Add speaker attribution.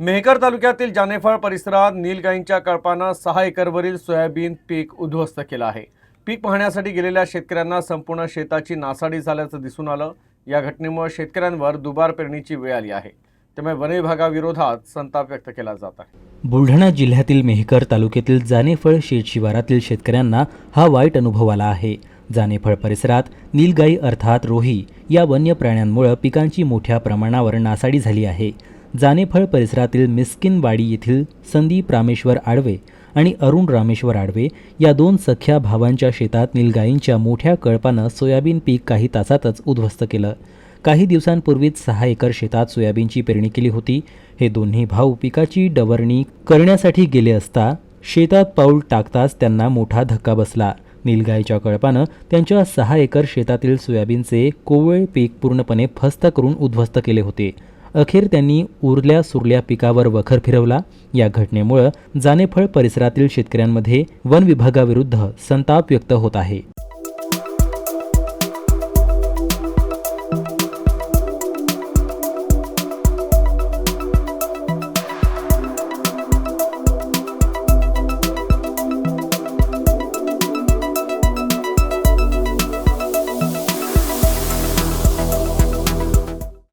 Speaker 1: मेहकर तालुक्यातील जानेफळ परिसरात नीलगाईंच्या कळपानं 6 एकरवरील सोयाबीन पीक उद्ध्वस्त केलं आहे। पीक पाहण्यासाठी गेलेल्या शेतकऱ्यांना संपूर्ण शेताची नासाडी झाल्याचं दिसून आलं। या घटनेमुळे शेतकऱ्यांवर दुबार पेरणीची वेळ आली आहे। त्यामुळे वन विभागाविरोधात संताप व्यक्त केला जात आहे।
Speaker 2: बुलढाणा जिल्ह्यातील मेहकर तालुक्यातील जानेफळ शेतशिवारातील शेतकऱ्यांना हा वाईट अनुभव आला आहे। जानेफळ परिसरात नीलगाई अर्थात रोही या वन्य प्राण्यांमुळे पिकांची मोठ्या प्रमाणावर नासाडी झाली आहे। जानेफळ परिसरातील मिस्किनवाडी येथील संदीप रामेश्वर आडवे आणि अरुण रामेश्वर आडवे या दोन सख्या भावांच्या शेतात नीलगाईंच्या मोठ्या कळपानं सोयाबीन पीक काही तासातच उद्ध्वस्त केलं। काही दिवसांपूर्वीच 6 एकर शेतात सोयाबीनची पेरणी केली होती। हे दोन्ही भाऊ पिकाची डवरणी करण्यासाठी गेले असता शेतात पाऊल टाकताच त्यांना मोठा धक्का बसला। नीलगाईच्या कळपानं त्यांच्या 6 एकर शेतातील सोयाबीनचे कोवळे पीक पूर्णपणे फस्त करून उद्ध्वस्त केले होते। अखेर त्यांनी उरल्या सुरल्या पिकावर वखर फिरवला। या घटनेमुळे जानेफळ परिसरातील शेतकऱ्यांमध्ये वन विभागाविरुद्ध संताप व्यक्त होत आहे।